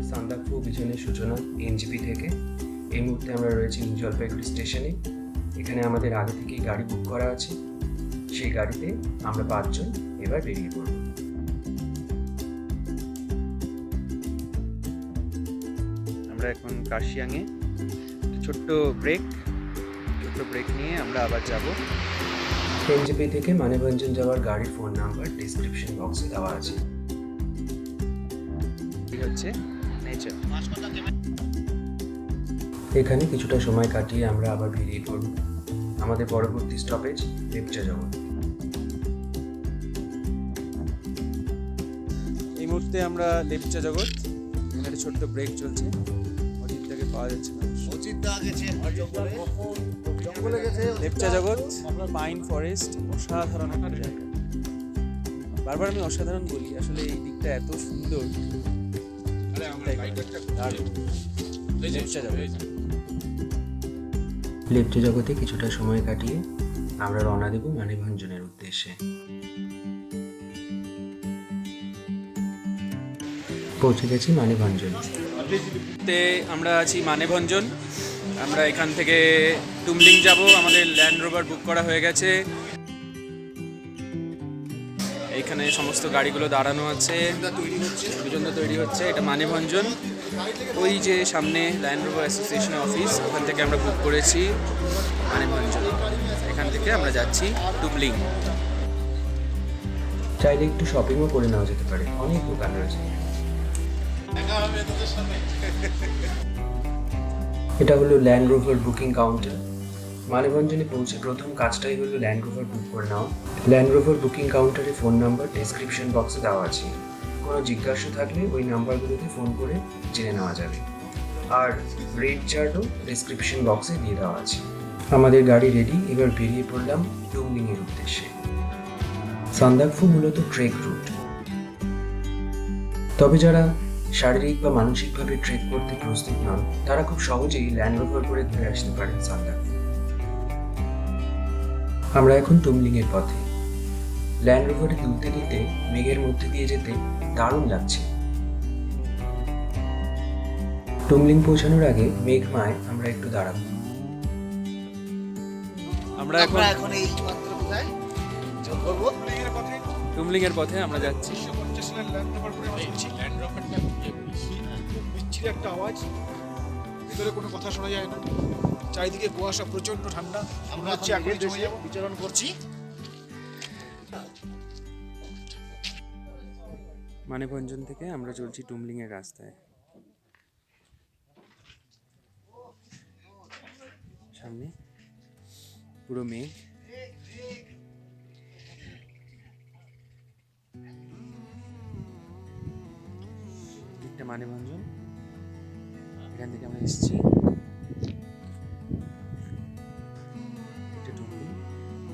আমাদের সান্দাকফু অভিযানের সূচনা এনজিপি থেকে। এই মুহূর্তে আমরা রয়েছি নিউ জলপাইগুড়ি স্টেশনে। এখানে আমাদের আগে থেকেই গাড়ি বুক করা আছে। সেই গাড়িতে আমরা 5 জন এবার বেরিয়ে পড়ব। আমরা এখন কার্শিয়াংয়ে ছোট্ট ব্রেক নিয়ে আমরা আবার যাব। এনজিপি থেকে মানেভঞ্জন যাওয়ার গাড়ির ফোন নাম্বার ডেসক্রিপশন বক্সে দেওয়া আছে। এই হচ্ছে নেচার। এখানে কিছুটা সময় কাটিয়ে আমরা আবার বেরিয়ে পড়ব। আমাদের পরবর্তী স্টপেজ লেপচা জগৎ। এই মুহূর্তে আমরা লেপচা জগৎ, এখানে ছোট্ট ব্রেক চলছে। অজিতটাকে পাওয়া যাচ্ছে না। লেপচা জগৎ পাইন ফরেস্ট, অসাধারণ একটা জায়গা। বারবার আমি অসাধারণ বলি, আসলে এই দিকটা এত সুন্দর। লেপচা জগতে কিছুটা সময় কাটিয়ে আমরা রওনা দেব মানেভঞ্জনের উদ্দেশ্যে। পৌঁছে গেছি মানেভঞ্জন। আমরা আছি মানেভঞ্জন। আমরা এখান থেকে টুমলিং যাব। আমাদের ল্যান্ড রোভার বুক করা হয়ে গেছে। এইখানে সমস্ত গাড়িগুলো দাঁড়ানো আছে, পর্যন্ত তৈরি হচ্ছে। এটা মানেভঞ্জন। ওই যে সামনে ল্যান্ড রোভার অ্যাসোসিয়েশনের অফিস, ওখান থেকে আমরা বুক করেছি মানেভঞ্জন। এখান থেকে আমরা যাচ্ছি টুমলিং। চাইলে একটু শপিংও করে নেওয়া যেতে পারে, অনেক দোকান রয়েছে। এটা হলো ল্যান্ড রোভার বুকিং কাউন্টার। মানেভঞ্জনে পৌঁছে প্রথম কাজটাই হলো ল্যান্ড রোভার বুক করে নেওয়া। ল্যান্ড রোভার বুকিং কাউন্টারে ফোন নাম্বার ডেসক্রিপশন বক্সে দেওয়া আছে। কোনো জিজ্ঞাসা থাকলে ওই নাম্বারগুলোতে ফোন করে জেনে নেওয়া যাবে। আর রেট চার্টও ডেসক্রিপশন বক্সে দিয়ে দেওয়া আছে। আমাদের গাড়ি রেডি, এবার বেরিয়ে পড়লাম টুমলিংয়ের উদ্দেশ্যে। সান্দাকফু মূলত ট্রেক রুট, তবে যারা শারীরিক বা মানসিকভাবে ট্রেক করতে প্রস্তুত নন তারা খুব সহজেই ল্যান্ড রোভার করে ঘুরে আসতে পারেন সান্দাকফু। আমরা এখন টুমলিংয়ের পথে। ল্যান্ড রোভারে দুলতে দুলতে মেঘের মধ্যে দিয়ে যেতে দারুণ লাগছে। টুমলিং পৌঁছানোর আগে মেঘমায় আমরা একটু দাঁড়াবো। আমরা এখন এই মাত্র কোথায় করব? টুমলিং এর পথে আমরা যাচ্ছি। বিচ্ছিরি একটা আওয়াজ, ভিতরে কোনো কথা শোনা যায় না। চারিদিকে কুয়াশা, প্রচন্ড ঠান্ডা। আমরা হচ্ছে এখন জমে বিচরণ করছি। মানেভঞ্জন থেকে আমরা চলছি টুমলিং এর রাস্তায়। সামনে পুরো মেঘ। একটা মানেভঞ্জন, এখান থেকে আমরা এসেছি। এটা টুমলিং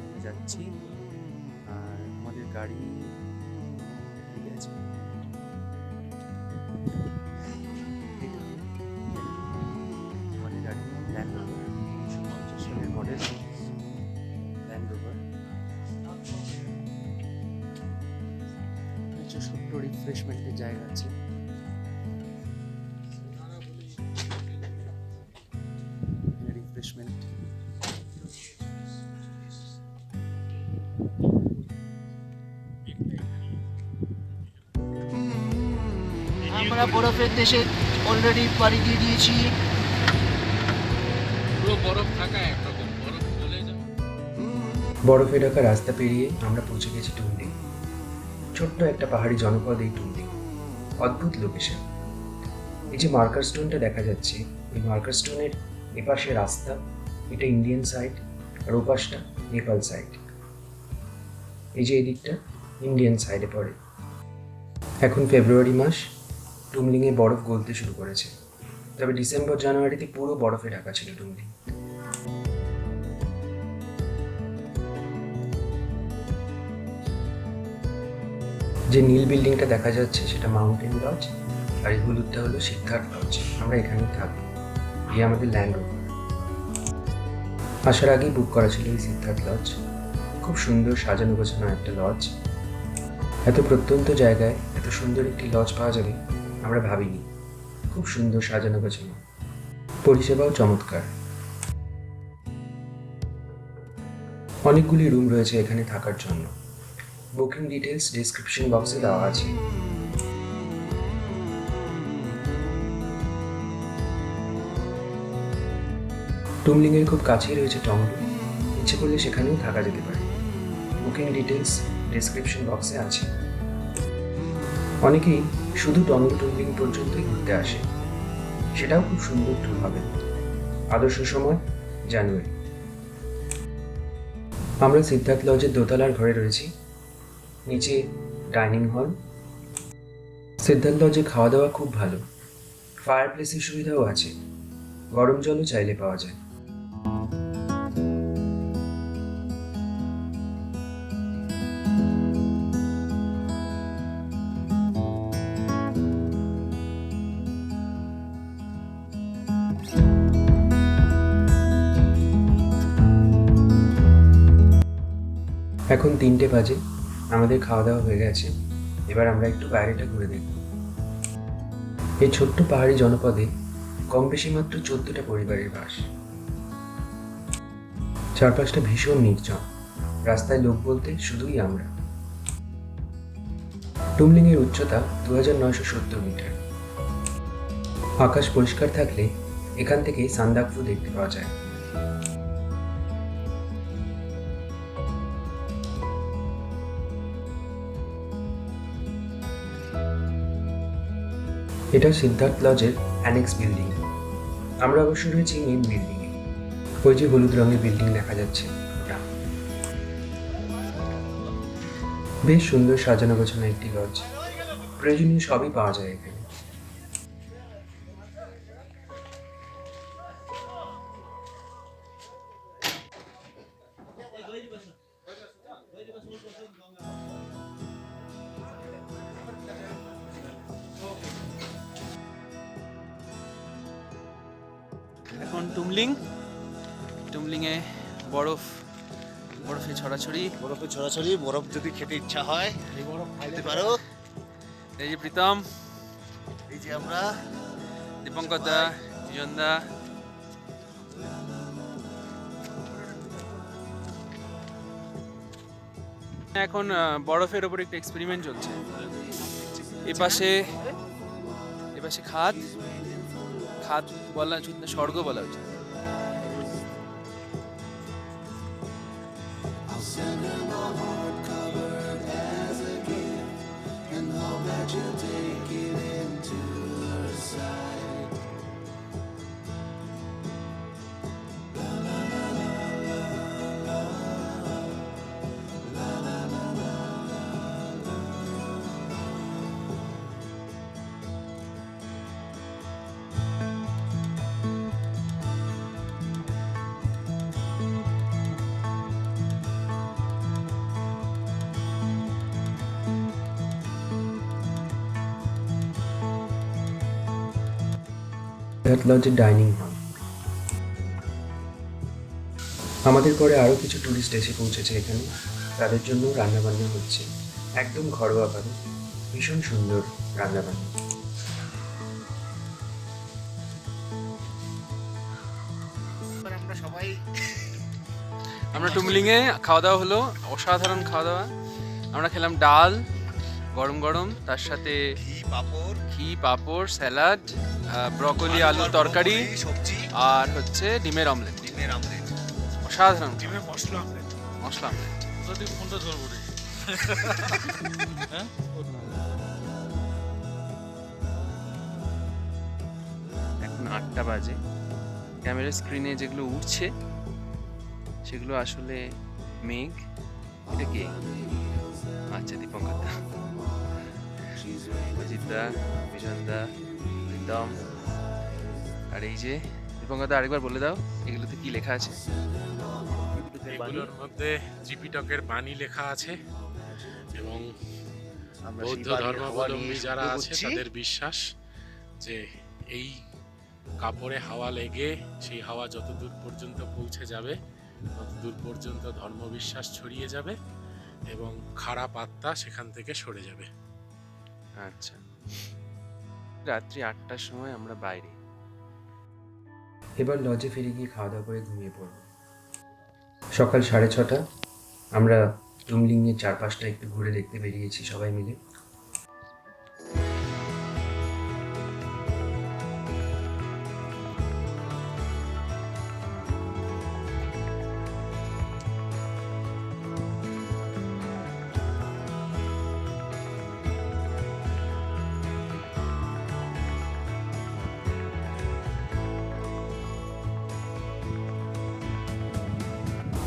আমরা যাচ্ছি, আর আমাদের গাড়ি ঠিক আছে। আমাদের গাড়ি ল্যান্ড রোভার 1950 সালের মডেল ল্যান্ড রোভার। ছোট্ট রিফ্রেশমেন্টের জায়গা আছে। রিফ্রেশমেন্ট। আমরা বরফের দেশে অলরেডি পাড়ি দিয়ে দিয়েছি। বরফে ঢাকা রাস্তা পেরিয়ে আমরা পৌঁছে গেছি টুমলিং। ছোট্ট একটা পাহাড়ি জনপদ এই টুমলিং। অদ্ভুত লোকেশন। এই যে মার্কার স্টোনটা দেখা যাচ্ছে, ওই মার্কার স্টোনের এপাশে রাস্তা, এটা ইন্ডিয়ান সাইড, আর ওপাশটা নেপাল সাইড। এই যে এই দিকটা ইন্ডিয়ান সাইডে পড়ে। এখন ফেব্রুয়ারি মাস, টুমলিংয়ে বরফ গলতে শুরু করেছে। তবে ডিসেম্বর জানুয়ারিতে পুরো বরফে ঢাকা ছিল টুমলিং। যে নীল বিল্ডিংটা দেখা যাচ্ছে সেটা মাউন্টেন লজ, আর এই হলুদটা হলো সিদ্ধার্থ লজ। আমরা এখানেই থাকবো। এই আমাদের ল্যান্ড রোভার। আসার আগেই বুক করা ছিল এই সিদ্ধার্থ লজ। খুব সুন্দর সাজানো গোছানো একটা লজ। এত প্রত্যন্ত জায়গায় এত সুন্দর একটি লজ পাওয়া যাবে আমরা ভাবিনি। খুব সুন্দর সাজানো গোছানো, পরিষেবাও চমৎকার। অনেকগুলি রুম রয়েছে এখানে থাকার জন্য। বুকিং ডিটেলস ডেসক্রিপশন বক্সে দেওয়া আছে। টুমলিংয়ের খুব কাছেই রয়েছে টংলু, ইচ্ছে করলে সেখানেও থাকা যেতে পারে। বুকিং ডিটেলস ডেসক্রিপশন বক্সে আছে। অনেকেই শুধু টংলু টুমলিং পর্যন্তই ঘুরতে আসে, সেটাও খুব সুন্দর ট্যুর হবে। আদর্শ সময় জানুয়ারি। আমরা সিদ্ধার্থ লজের দোতলার ঘরে রয়েছি, নিচে ডাইনিং হল। সিদ্ধার্থ লজে খাওয়া দাওয়া খুব ভালো, ফায়ার প্লেসের সুবিধাও আছে, গরম জলও চাইলে পাওয়া যায়। এখন 3টে বাজে, আমাদের খাওয়া দাওয়া হয়ে গেছে। এবার আমরা একটু বাইরেটা ঘুরে দেখব। এই ছোট্ট পাহাড়ি জনপদে কম বেশি মাত্র 14টা পরিবারের বাস। চারপাশটা ভীষণ নির্জন, রাস্তায় লোক বলতে শুধুই আমরা। টুমলিংয়ের উচ্চতা 2970 মিটার। আকাশ পরিষ্কার থাকলে এখান থেকে সান্দাকফু দেখতে পাওয়া যায়। এটা সিদ্ধার্থ লজের অ্যানেক্স বিল্ডিং। আমরা অবশ্য রয়েছি মেন বিল্ডিংয়ে। ওই যে হলুদ রঙের বিল্ডিং দেখা যাচ্ছে ওটা। বেশ সুন্দর সাজানো গোছানো একটি লজ, প্রয়োজনীয় সবই পাওয়া যায় এখানে। এখন টুমলিংয়ে বরফে ছড়াছড়ি। বরফে ছড়াছড়ি, বরফ যদি খেতে ইচ্ছা হয় খেতে পারো। এই যে প্রীতম, এই যে আমরা দীপঙ্কর দা, বিজন দা। এখন বরফের ওপর একটা এক্সপেরিমেন্ট চলছে। এপাশে খাদ বলা উচিত না, স্বর্গ বলা উচিত। Siddharth লজের dining hall. আমাদের পরে আরও কিছু ট্যুরিস্ট এসে পৌঁছেছে এখানে, তাদের জন্য রান্নাবান্না হচ্ছে। একদম ঘরোয়াভাবে, ভীষণ সুন্দর রান্নাবান্না। আমরা টুমলিংয়ে খাওয়া দাওয়া হলো, অসাধারণ খাওয়া দাওয়া। আমরা খেলাম ডাল গরম গরম, তার সাথে ঘি পাঁপড়, স্যালাড, ব্রকলি আলুর তরকারি, সবজি আর হচ্ছে ডিমের অমলেট। অসাধারণ মশলা আমলেট। মশলা আমলেট। এখন 8টা বাজে। ক্যামেরার স্ক্রিনে যেগুলো উঠছে সেগুলো আসলে মেঘ। এটা কে? আচ্ছা, দীপঙ্কর দা, অজিত দা, বিজন দা, প্রীতম। আর এই যে দীপঙ্কর দা, আরেকবার বলে দাও এগুলোতে কি লেখা আছে। এগুলোর মধ্যে ত্রিপিটকের বাণী লেখা আছে এবং বৌদ্ধ ধর্মাবলম্বী যারা আছে তাদের বিশ্বাস যে এই কাপড়ে হাওয়া লেগে সেই হাওয়া যত দূর পর্যন্ত পৌঁছে যাবে তত দূর পর্যন্ত ধর্মবিশ্বাস ছড়িয়ে যাবে এবং খারাপ আত্মা সেখান থেকে সরে যাবে। আচ্ছা, রাত্রি 8টার সময় আমরা বাইরে। এবার লজে ফিরে গিয়ে খাওয়া দাওয়া করে ঘুমিয়ে পড়ব। সকাল 6:30, আমরা টুমলিংয়ের চারপাশটা একটু ঘুরে দেখতে বেরিয়েছি সবাই মিলে।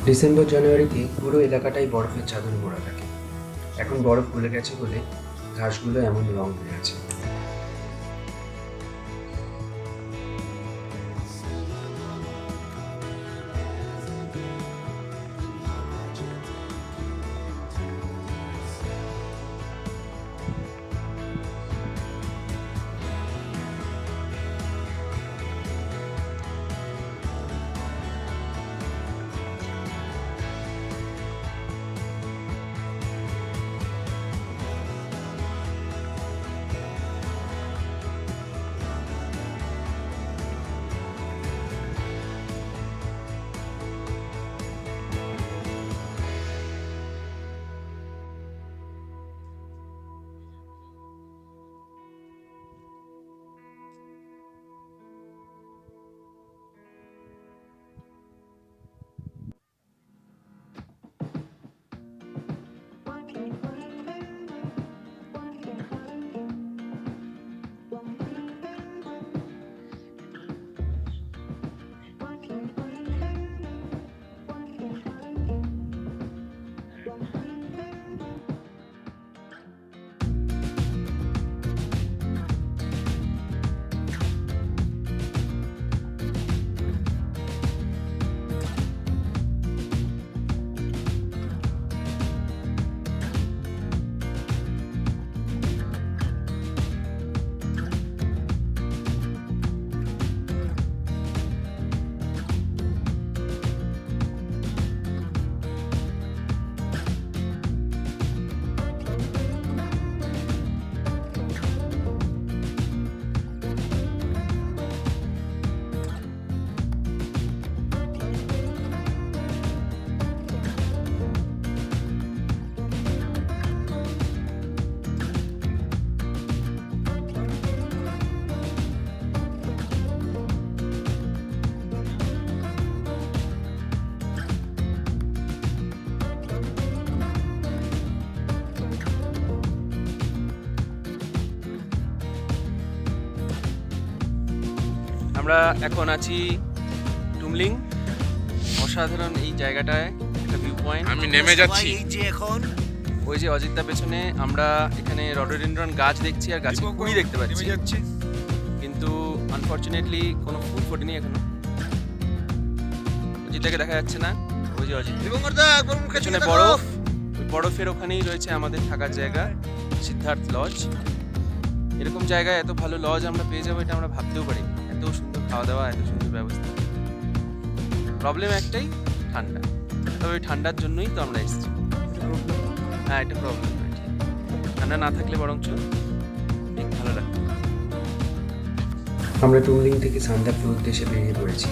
ডিসেম্বর জানুয়ারিতে পুরো এলাকাটাই বরফের চাদর মোড়া থাকে। এখন বরফ গলে গেছে বলে ঘাসগুলো এমন রং হয়ে আছে। আমরা এখন আছি টুমলিং। অসাধারণ এই জায়গাটায় একটা ভিউ পয়েন্ট। আমি নেমে যাচ্ছি। এই যে এখন ওই যে অজিতদা পেছনে, আমরা এখানে রডোডেনড্রন গাছ দেখছি আর গাছে কুড়ি দেখতে পাচ্ছি, যাচ্ছে। কিন্তু আনফরচুনেটলি কোনো ফুল ফোটেনি এখনো। অজিতদাকে দেখা যাচ্ছে না। ওই যে অজিত, পেছনে বরফ, ওই বরফের ওখানেই রয়েছে আমাদের থাকার জায়গা, সিদ্ধার্থ লজ। এরকম জায়গায় এত ভালো লজ আমরা পেয়ে যাবো এটা আমরা ভাবতেও পারিনি। এত সুন্দর খাওয়া দাওয়া, এত সুন্দর ব্যবস্থা। প্রবলেম একটাই, ঠান্ডা। তবে ওই ঠান্ডার জন্যই তো আমরা এসেছি। হ্যাঁ, এটা প্রবলেম। ঠান্ডা না থাকলে বরঞ্চ ঠিক ভালো লাগতো। আমরা টুমলিং থেকে সান্দাকফুর উদ্দেশ্যে বেরিয়ে পড়েছি।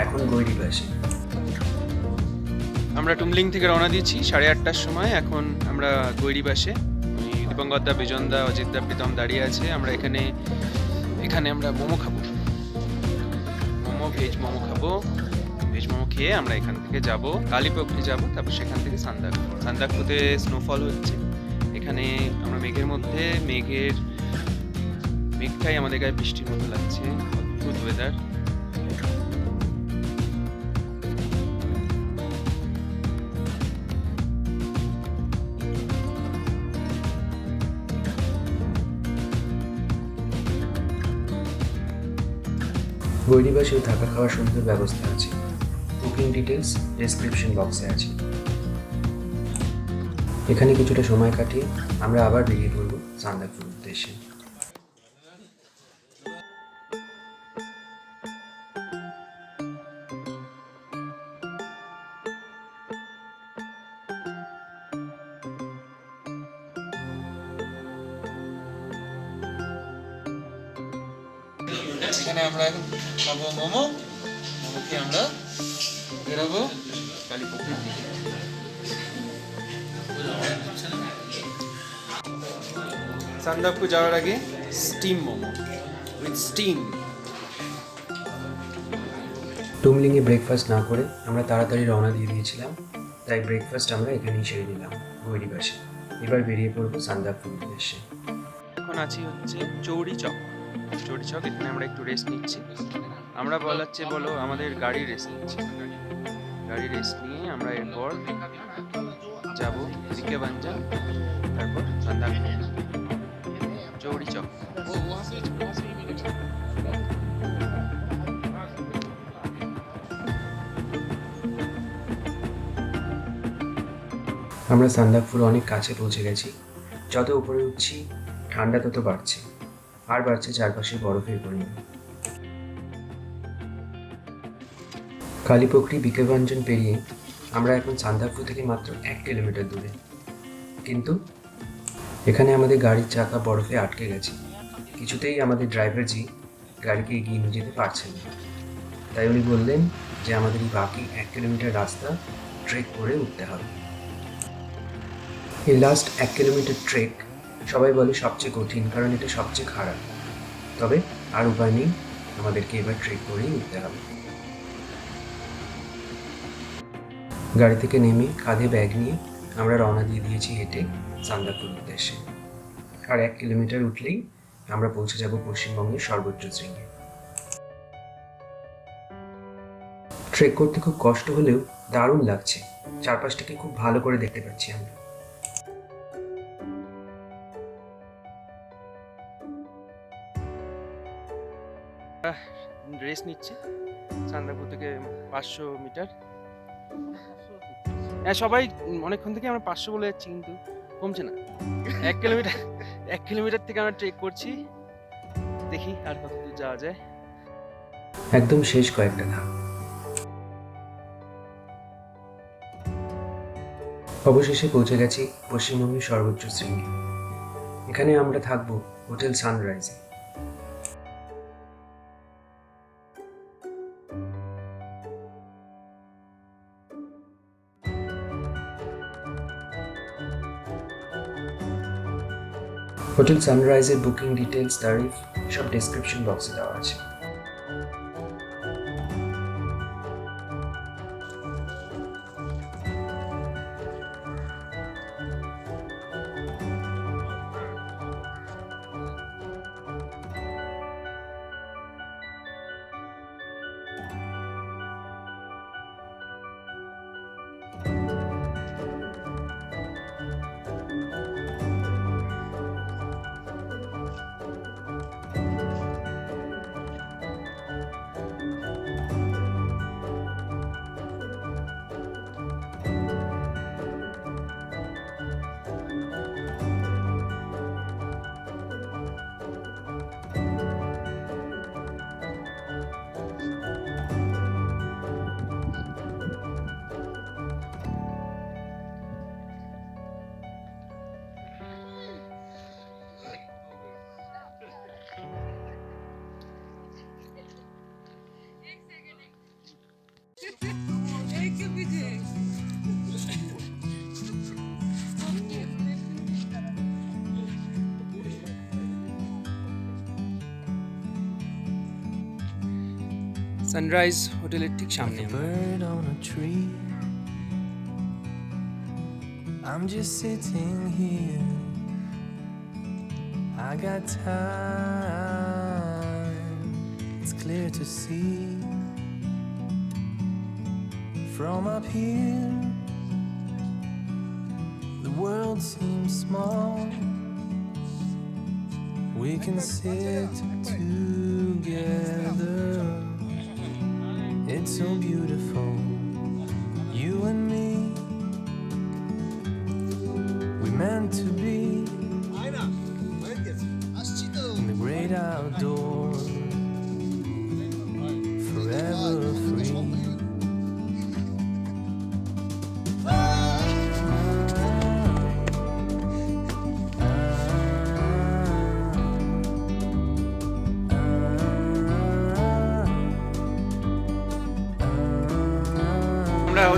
এখন গৈরিবাসে। আমরা টুমলিং থেকে রওনা দিয়েছি 8:30টার সময়। এখন আমরা গৈরিবাসে। দীপঙ্করদা, বিজনদা, অজিতদা, প্রীতম দাঁড়িয়ে আছে। আমরা এখানে আমরা মোমো খাবো। ভেজ মোমো খাবো। ভেজ মোমো খেয়ে আমরা এখান থেকে যাব কালীপক্ষে যাব, তারপর সেখান থেকে সান্দাকফুতে স্নোফল হচ্ছে। এখানে আমরা মেঘের মধ্যে, মেঘটাই আমাদের গায়ে বৃষ্টির মতো লাগছে। অদ্ভুত ওয়েদার। গৈরিবাসেও থাকা খাওয়ার সুন্দর ব্যবস্থা আছে। বুকিং ডিটেলস ডেসক্রিপশন বক্সে আছে। এখানে কিছুটা সময় কাটিয়ে আমরা আবার বেরিয়ে পড়ব সান্দাকফুর উদ্দেশ্যে। এখানে আমরা এখন খাবো মোমো, মোমো খেয়ে আমরা বেরোবো কালীপুকুরের দিকে। সান্দাকফু যাওয়ার আগে স্টিম মোমো উইথ স্টিম। টুমলিংয়ে ব্রেকফাস্ট না করে আমরা তাড়াতাড়ি রওনা দিয়ে দিয়েছিলাম, তাই ব্রেকফাস্ট আমরা এখানেই সেরে নিলাম গৈরিবাসে। এবার বেরিয়ে পড়বো সান্দাকফুর উদ্দেশ্যে। এখন আছি হচ্ছে চৌরি চক। চৌরি চক, এখানে আমরা একটু রেস্ট নিচ্ছি। আমরা বলাচ্ছে বলো আমাদের গাড়ি রেস্ট নিচ্ছি। গাড়ি রেস্ট নিয়ে আমরা এরপর যাব বিকেবাঞ্জা, তারপর সান্দাকফু, চৌরি চক। আমরা সান্দাকফুর অনেক কাছে পৌঁছে গেছি। যত উপরে উঠছি ঠান্ডা তত বাড়ছে, আর বাড়ছে চারপাশে বরফের পরিমাণ। কালীপুকুরি বিকেবাঞ্জন পেরিয়ে আমরা এখন সান্দাকফু থেকে মাত্র 1 কিলোমিটার দূরে, কিন্তু এখানে আমাদের গাড়ির চাকা বরফে আটকে গেছে। কিছুতেই আমাদের ড্রাইভার জি গাড়িকে এগিয়ে নিয়ে যেতে পারছেন না, তাই উনি বললেন যে আমাদের এই বাকি 1 কিলোমিটার রাস্তা ট্রেক করে উঠতে হবে। এই লাস্ট 1 কিলোমিটার ট্রেক সবাই বলে সবচেয়ে কঠিন, কারণ এটা সবচেয়ে খারাপ। তবে আর উপায় নেই, আমাদেরকে এবার ট্রেক করেই উঠতে হবে। গাড়ি থেকে নেমে কাঁধে ব্যাগ নিয়ে আমরা রওনা দিয়ে দিয়েছি হেঁটে সান্দাকফুর উদ্দেশ্যে। আর 1 কিলোমিটার উঠলেই আমরা পৌঁছে যাব পশ্চিমবঙ্গের সর্বোচ্চ শৃঙ্গে। ট্রেক করতে খুব কষ্ট হলেও দারুণ লাগছে, চারপাশটাকে খুব ভালো করে দেখতে পাচ্ছি আমরা। রেস্ট নিচ্ছি সান্দাকফু থেকে 500 মিটার। হ্যাঁ, সবাই অনেকক্ষণ থেকে আমরা 500 বলে যাচ্ছি, কিন্তু কমছে না। 1 কিলোমিটার থেকে আমরা ট্রেক করছি, দেখি আর কত দূর যাওয়া যায়। একদম শেষ কয়েকটা ধাপ। অবশেষে পৌঁছে গেছি পশ্চিমবঙ্গের সর্বোচ্চ শৃঙ্গে। এখানে আমরা থাকবো হোটেল সানরাইজে। হোটেল সানরাইজের বুকিং ডিটেলস, তারিফ সব ডেসক্রিপশন বক্সে দেওয়া আছে। সানরাইজ হোটেলের ঠিক সামনে আমরা। Bird on a tree. I'm just sitting here. I got time. It's clear to see from up here. The world seems small. We can sit together. It's so beautiful, you and me. We meant to be in the great outdoors, forever free.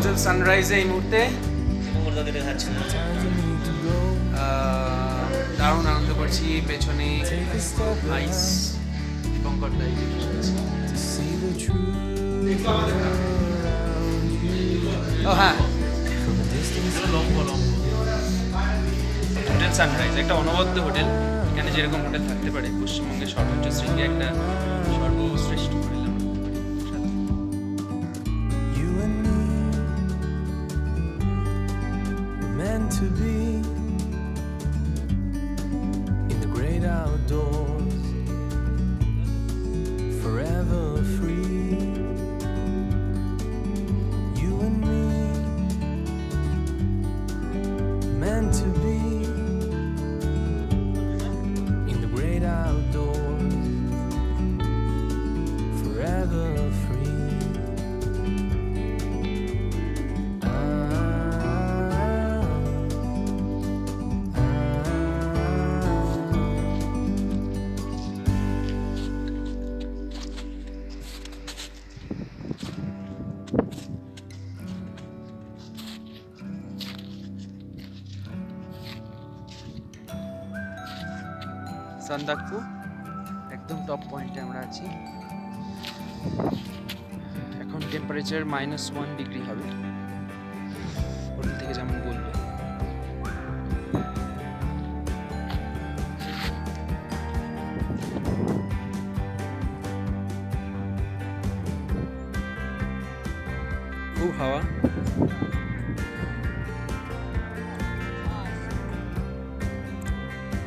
Hotel সানরাইজে এই মুহূর্তে দারুণ আনন্দ করছি। পেছনে আইস দীপঙ্কর দাই ও হ্যাঁ, hotel sunrise একটা অনবদ্য হোটেল। এখানে যেরকম হোটেল থাকতে পারে, পশ্চিমবঙ্গের সর্বোচ্চ শৃঙ্গে একটা সর্বশ্রেষ্ঠ hotel. You and me were meant to be in the great outdoors, forever free. You and me meant to be in the great outdoors, forever free. Sandakphu একদম টপ পয়েন্টে আমরা আছি। এখন টেম্পারেচার -1 ডিগ্রি হবে, হোটেল থেকে যেমন বলবে। খুব হাওয়া,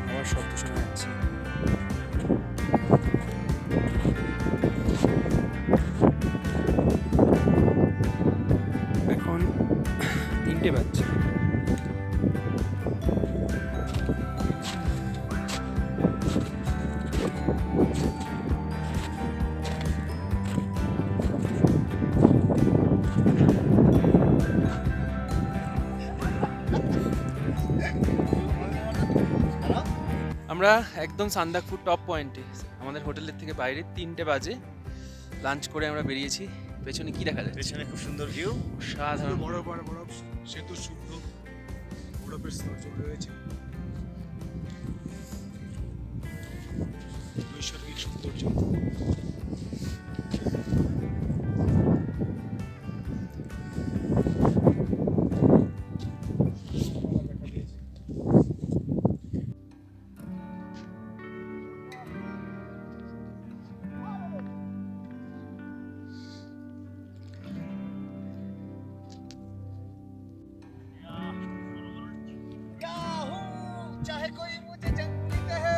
হাওয়ার শব্দ শোনা যাচ্ছে। এখন 3টে বাজছে। আমরা একদম সান্দাকফু টপ পয়েন্টে, আমাদের হোটেলের থেকে বাইরে 3টে বাজে। লাঞ্চ করে আমরা বেরিয়েছি। পেছনে কি দেখা যাচ্ছে? পেছনে খুব সুন্দর ভিউ, সাধারণ বরফ সেতু শুদ্ধ বরফের স্তর জমে রয়েছে, নৈসর্গিক সৌন্দর্য। चाहे कोई मुझे जंगली कहे।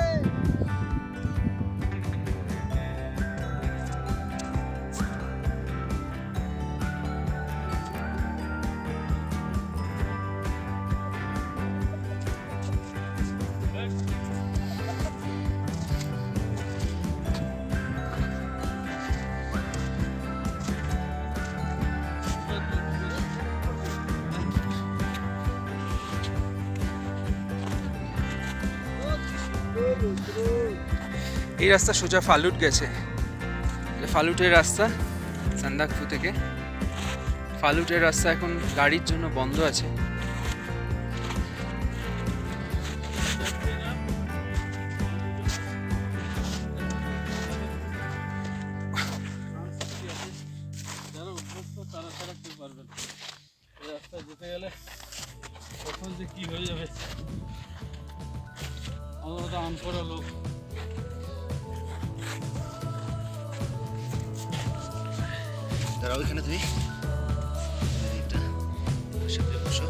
এই রাস্তা সোজা ফালুট গেছে। ফালুটের রাস্তা সান্দাকফু থেকে। ফালুটের রাস্তা এখন গাড়ির জন্য বন্ধ আছে। যেতে গেলে কখন যে কি হয়ে যাবে, আমরা তো আনপড়া লোক। দাঁড়াও এখানে তুমি, সামনে বসো।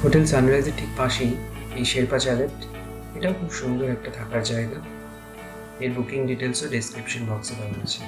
হোটেল সানরাইজের ঠিক পাশেই এই শেরপা চ্যালেট, এটাও খুব সুন্দর একটা থাকার জায়গা। এর বুকিং ডিটেলসও ডেসক্রিপশন বক্সে দেওয়া আছে।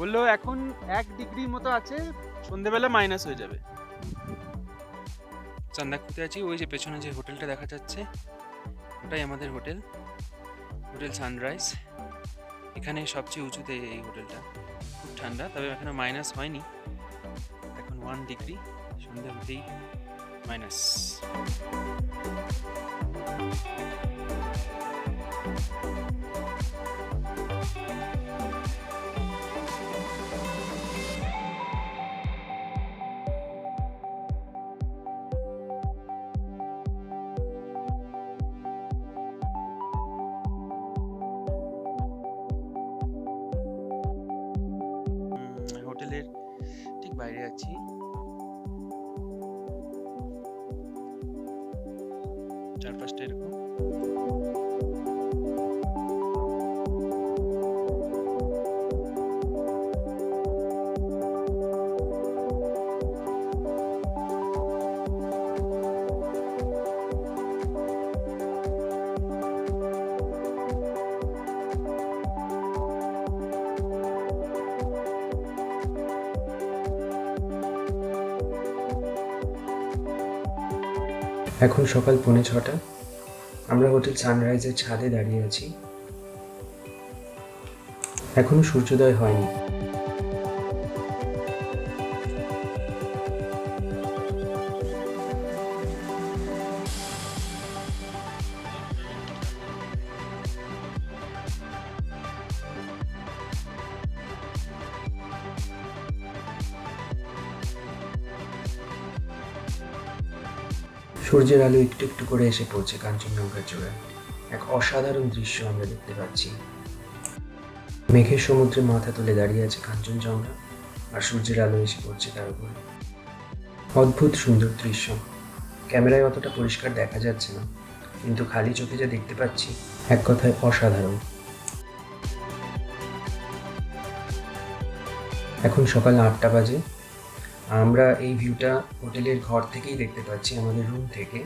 বললো এখন 1 ডিগ্রি মতো আছে, সন্ধেবেলা মাইনাস হয়ে যাবে। চান্দাকুতে আছি, ওই যে পেছনে যে হোটেলটা দেখা যাচ্ছে ওটাই আমাদের হোটেল, হোটেল সানরাইজ। এখানে সবচেয়ে উঁচুতে এই হোটেলটা, খুব ঠান্ডা, তবে এখনো মাইনাস হয়নি, এখন 1 ডিগ্রি, সন্ধে হতেই মাইনাস। হোটেলের ঠিক বাইরে আছি, চারপাশটা এরকম। এখন সকাল 6:45, আমরা হোটেল সানরাইজের ছাদে দাঁড়িয়ে আছি। এখনো সূর্যোদয় হয়নি। সূর্যের আলো একটু একটু করে এসে পড়ছে কাঞ্চনজঙ্ঘার চূড়ায়। এক অসাধারণ দৃশ্য আমরা দেখতে পাচ্ছি। মেঘের সমুদ্রে মাথা তুলে দাঁড়িয়ে আছে কাঞ্চনজঙ্ঘা, আর সূর্যের আলো এসে পড়ছে তার উপরে। অদ্ভুত সুন্দর দৃশ্য। ক্যামেরায় অতটা পরিষ্কার দেখা যাচ্ছে না, কিন্তু খালি চোখে যা দেখতে পাচ্ছি, এক কথায় অসাধারণ। এখন সকাল 8টা বাজে। আমরা এই ভিউটা হোটেলের ঘর থেকেই দেখতে পাচ্ছি, আমাদের রুম থেকে।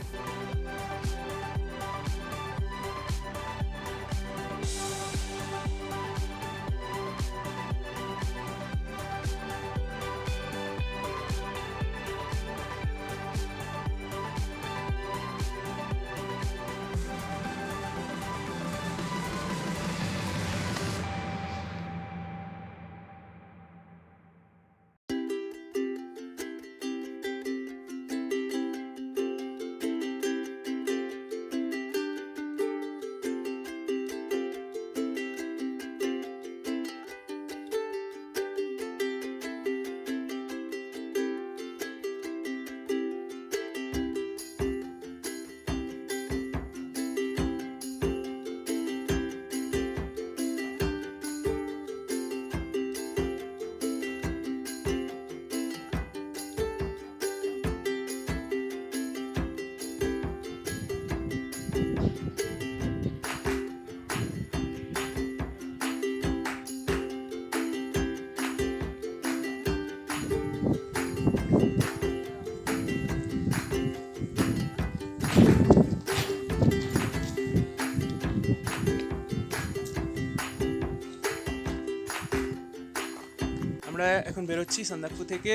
আমরা এখন বেরোচ্ছি সান্দাকফু থেকে।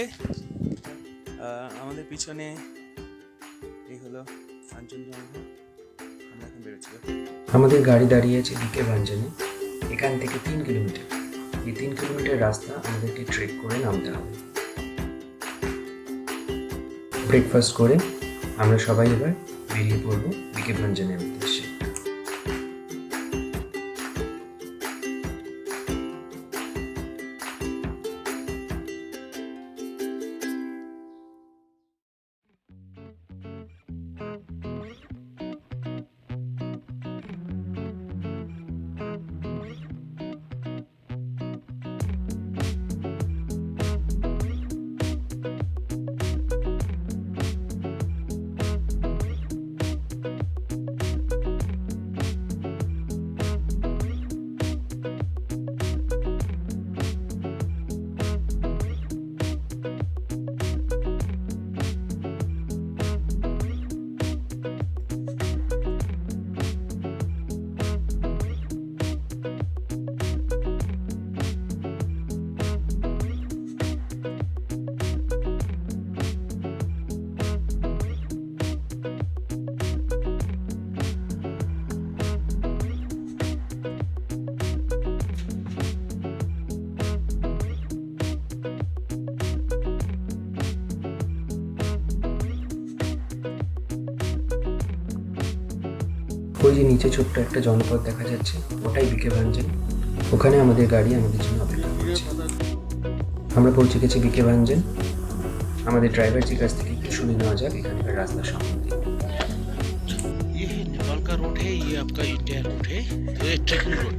আমাদের পিছনে এই হলো কাঞ্চনজঙ্ঘা। আমরা এখন বেরোচ্ছি। আমাদের গাড়ি দাঁড়িয়েছে বিকে ভাঞ্জনে। এখান থেকে 3 কিলোমিটার। এই 3 কিলোমিটার রাস্তা আমাদেরকে ট্রেক করে নামতে হবে। ব্রেকফাস্ট করে আমরা সবাই এবার বেরিয়ে পড়বো বিকে ভাঞ্জনের উদ্দেশ্যে। ওই যে নিচে ছোট্ট একটা জনপদ দেখা যাচ্ছে, ওটাই বিকে ভাঞ্জন। ওখানে আমাদের গাড়ি আমাদের জন্য অপেক্ষা করছে। আমরা পৌঁছে গেছি বিকে ভাঞ্জন। আমাদের ড্রাইভারজির কাছ থেকে একটু শুনে নেওয়া যাক এখানকার রাস্তা সম্বন্ধে। ये है नेपाल का रोड है, ये आपका इंडिया रोड है, तो ये ट्रेकिंग रोड।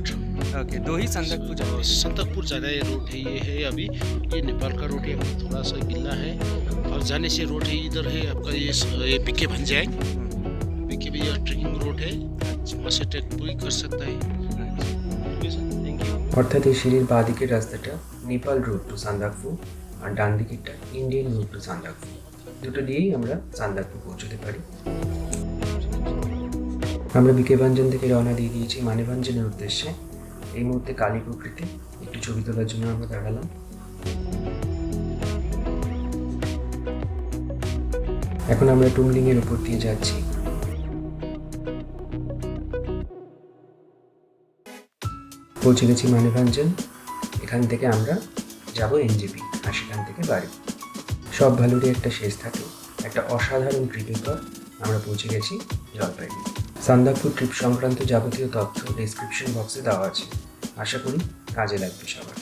ओके, दो ही संदकफू जाते हैं। संतकपुर जाना ये रोड है, ये है अभी ये नेपाल का रोड है, अभी थोड़ा सा गिल्ला है। और जाने से रोड है इधर है आपका ये बीके भंजाएं, बीके भी ये ट्रेकिंग रोड है, वहाँ से ट्रैक पूरी कर सकता है। Thank you. অর্থাৎ এই সিঁড়ির বাঁ দিকের রাস্তাটা নেপাল রোড টু সান্দাকফু আর ডান দিকেরটা ইন্ডিয়ান রোড টু সান্দাকফু। দুটো দিয়েই আমরা সান্দাকফু পৌঁছতে পারি। আমরা বিকে ভাঞ্জন থেকে রওনা দিয়ে দিয়েছি মানেভাঞ্জনের উদ্দেশ্যে। এই মুহূর্তে কালী প্রকৃতি, একটু ছবি তোলার জন্য আমরা দাঁড়ালাম। এখন আমরা টুমলিংয়ের উপর দিয়ে যাচ্ছি। পৌঁছে গেছি মানেভাঞ্জন। এখান থেকে আমরা যাব এনজেপি, আর সেখান থেকে বাড়ি। সব ভালোরই একটা শেষ থাকে। একটা অসাধারণ ট্রিপের পর আমরা পৌঁছে গেছি জলপাইগুড়ি। সান্দাকফু ট্রিপ সংক্রান্ত যাবতীয় তথ্য ডেসক্রিপশন বক্সে দেওয়া আছে। আশা করি কাজে লাগবে সবার।